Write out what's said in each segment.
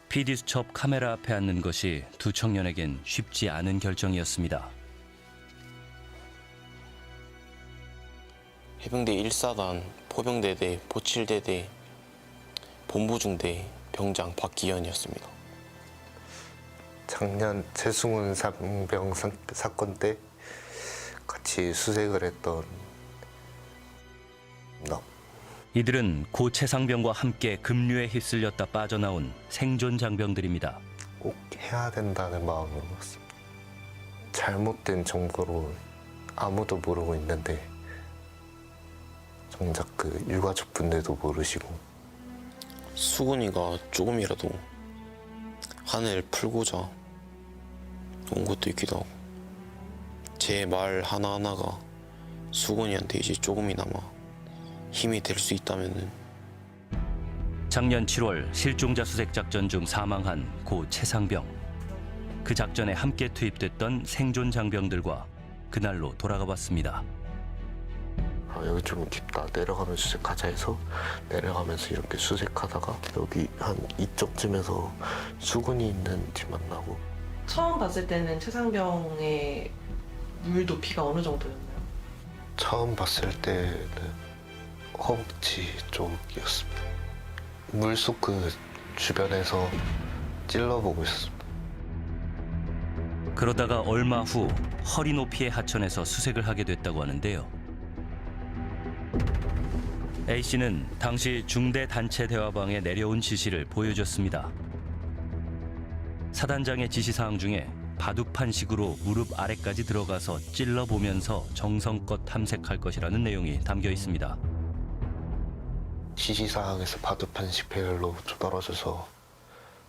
PD수첩 카메라 앞에 앉는 것이 두 청년에겐 쉽지 않은 결정이었습니다. 해병대 1사단, 포병대대, 포칠대대, 본부중대 병장 박기현이었습니다. 작년 최승훈 상병 사건 때 같이 수색을 했던 너. 이들은 고 최상병과 함께 급류에 휩쓸렸다 빠져나온 생존 장병들입니다. 꼭 해야 된다는 마음으로 왔습니다. 잘못된 정보로 아무도 모르고 있는데 정작 그 유가족 분들도 모르시고 수근이가 조금이라도 하늘을 풀고자 온 것도 있기도 하고 제 말 하나하나가 수근이한테 이제 조금이나마 힘이 될 수 있다면은. 작년 7월 실종자 수색 작전 중 사망한 고 최상병. 그 작전에 함께 투입됐던 생존 장병들과 그날로 돌아가 봤습니다. 여기 좀 깊다 내려가면서 수색하자 해서 내려가면서 이렇게 수색하다가 여기 한 이쪽쯤에서 수군이 있는 집 만나고. 처음 봤을 때는 최상병의 물 높이가 어느 정도였나요? 처음 봤을 때는 허벅지 쪽이었습니다. 물속 그 주변에서 찔러보고 있었습니다. 그러다가 얼마 후 허리 높이의 하천에서 수색을 하게 됐다고 하는데요. A씨는 당시 중대 단체 대화방에 내려온 지시를 보여줬습니다. 사단장의 지시사항 중에 바둑판식으로 무릎 아래까지 들어가서 찔러보면서 정성껏 탐색할 것이라는 내용이 담겨 있습니다. 지시사항에서 바둑판식 배열로 떨어져서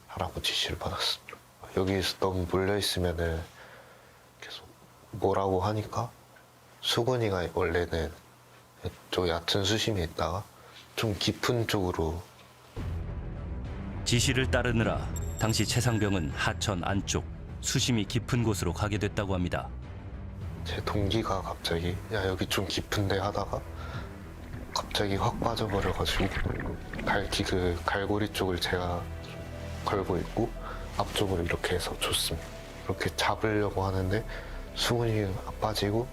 하라고 지시를 받았습니다. 여기에서 너무 몰려있으면은 계속 뭐라고 하니까 수근이가 원래는 좀 얕은 수심에 있다가 좀 깊은 쪽으로. 지시를 따르느라 당시 최상병은 하천 안쪽 수심이 깊은 곳으로 가게 됐다고 합니다. 제 동기가 갑자기 야 여기 좀 깊은데 하다가 갑자기 확 빠져버려가지고 그 갈고리 쪽을 제가 걸고 있고 앞쪽으로 이렇게 해서 줬습니다. 이렇게 잡으려고 하는데 수근이가 빠지고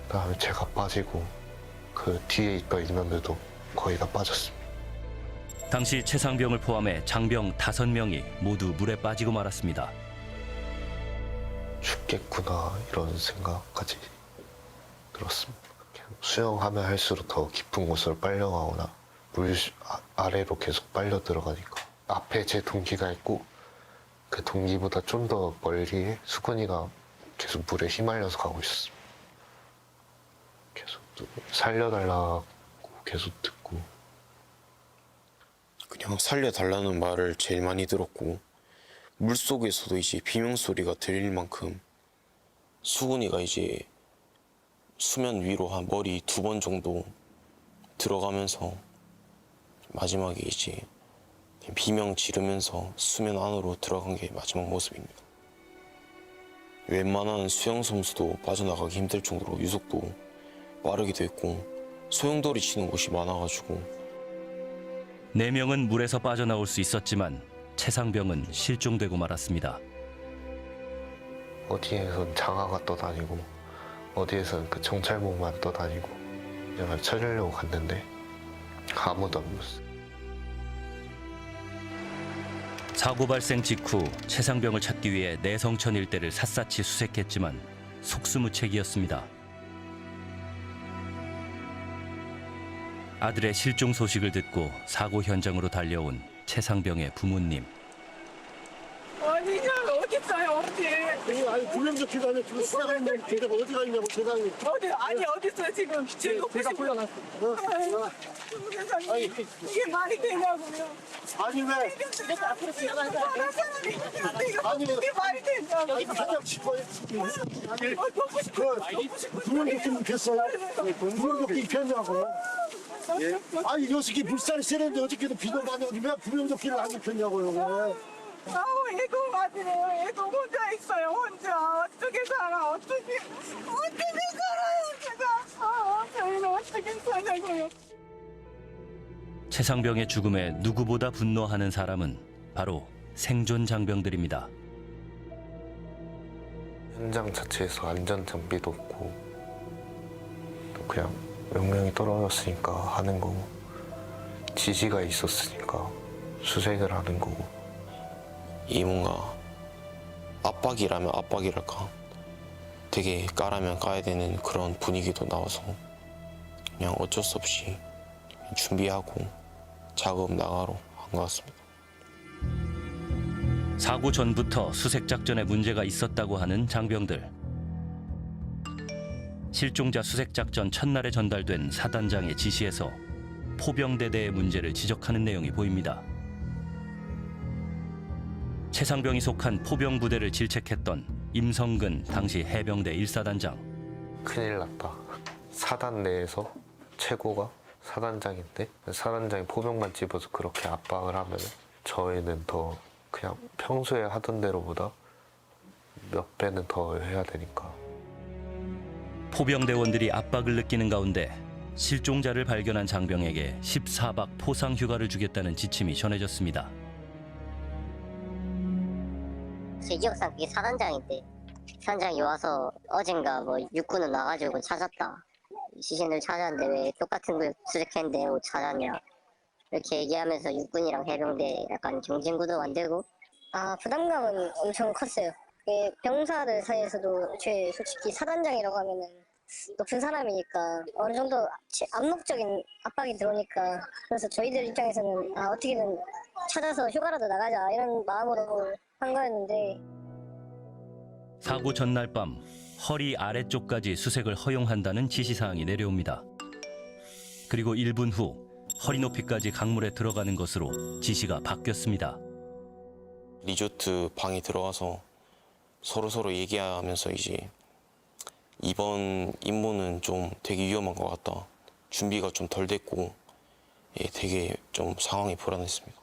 그다음에 제가 빠지고 그 뒤에 있던 인원들도 거의 다 빠졌습니다. 당시 최상병을 포함해 장병 5명이 모두 물에 빠지고 말았습니다. 죽겠구나 이런 생각까지 들었습니다. 수영하면 할수록 더 깊은 곳으로 빨려가거나 물 아래로 계속 빨려 들어가니까 앞에 제 동기가 있고 그 동기보다 좀 더 멀리에 수근이가 계속 물에 휘말려서 가고 있었습니다. 계속 살려달라고 계속 듣고. 그냥 살려달라는 말을 제일 많이 들었고 물속에서도 이제 비명소리가 들릴 만큼 수근이가 이제 수면 위로 한 머리 2번 정도 들어가면서 마지막에 이제 비명 지르면서 수면 안으로 들어간 게 마지막 모습입니다. 웬만한 수영 선수도 빠져나가기 힘들 정도로 유속도 빠르기도 했고 소용돌이 치는 곳이 많아가지고 4명은 물에서 빠져나올 수 있었지만 최상병은 실종되고 말았습니다. 어디에선 장화가 떠다니고 어디에선 그 정찰복만 떠다니고 내가 찾으려고 갔는데 아무도 안 보였어. 사고 발생 직후 최상병을 찾기 위해 내성천 일대를 샅샅이 수색했지만 속수무책이었습니다. 아들의 실종 소식을 듣고 사고 현장으로 달려온 최상병의 부모님. 아니, 어디 있어요, 어디? 아니 구명조끼가 아니라 지금 수사가 있는데 걔가 어디가 있냐고 세상에. 어디, 아니, 어디 있어요, 지금? 걔가 불러놨어. 세상에. 이게 말이 되냐고요. 아니 왜? 앞으로 지나가는 사람이 아니 이게 말이 되냐고. 그냥 싶어요. 덮고 싶어. 그 구명조끼 입혔어요? 구명조끼 입혔냐고. 아니 녀석이 물살이 세는데 어저께도 비도 많이 오는데 왜 구명조끼를 안 입혔냐고요. 아우, 애도 맞으래요. 애도 혼자 있어요, 혼자. 어떻게 살아, 어떻게 살아요, 제가. 저희는 어떻게 사냐고요. 최상병의 죽음에 누구보다 분노하는 사람은 바로 생존 장병들입니다. 현장 자체에서 안전 장비도 없고 또 그냥 명령이 떨어졌으니까 하는 거고 지시가 있었으니까 수색을 하는 거고 이 뭔가 압박이라면 압박이랄까 되게 까라면 까야 되는 그런 분위기도 나와서 그냥 어쩔 수 없이 준비하고 작업 나가러 한 것 같습니다. 사고 전부터 수색 작전에 문제가 있었다고 하는 장병들. 실종자 수색 작전 첫날에 전달된 사단장의 지시에서 포병대대의 문제를 지적하는 내용이 보입니다. 최상병이 속한 포병부대를 질책했던 임성근 당시 해병대 1사단장. 큰일 났다. 사단 내에서 최고가 사단장인데 사단장이 포병만 집어서 그렇게 압박을 하면 저희는 더 그냥 평소에 하던 대로보다 몇 배는 더 해야 되니까. 포병대원들이 압박을 느끼는 가운데 실종자를 발견한 장병에게 14박 포상 휴가를 주겠다는 지침이 전해졌습니다. 제 기억상 그게 사단장인데 사단장이 와서 어젠가 뭐 육군은 나가지고 찾았다. 시신을 찾았는데 왜 똑같은 걸 수색했는데 못 찾았냐. 이렇게 얘기하면서 육군이랑 해병대 약간 경쟁구도 만들고 부담감은 엄청 컸어요. 병사들 사이에서도 제 솔직히 사단장이라고 하면은 높은 사람이니까 어느 정도 암묵적인 압박이 들어오니까 그래서 저희들 입장에서는 어떻게든 찾아서 휴가라도 나가자 이런 마음으로 한 거였는데 사고 전날 밤 허리 아래쪽까지 수색을 허용한다는 지시사항이 내려옵니다. 그리고 1분 후 허리 높이까지 강물에 들어가는 것으로 지시가 바뀌었습니다. 리조트 방에 들어가서 서로 얘기하면서 이제 이번 임무는 좀 되게 위험한 것 같다. 준비가 좀 덜 됐고 되게 좀 상황이 불안했습니다.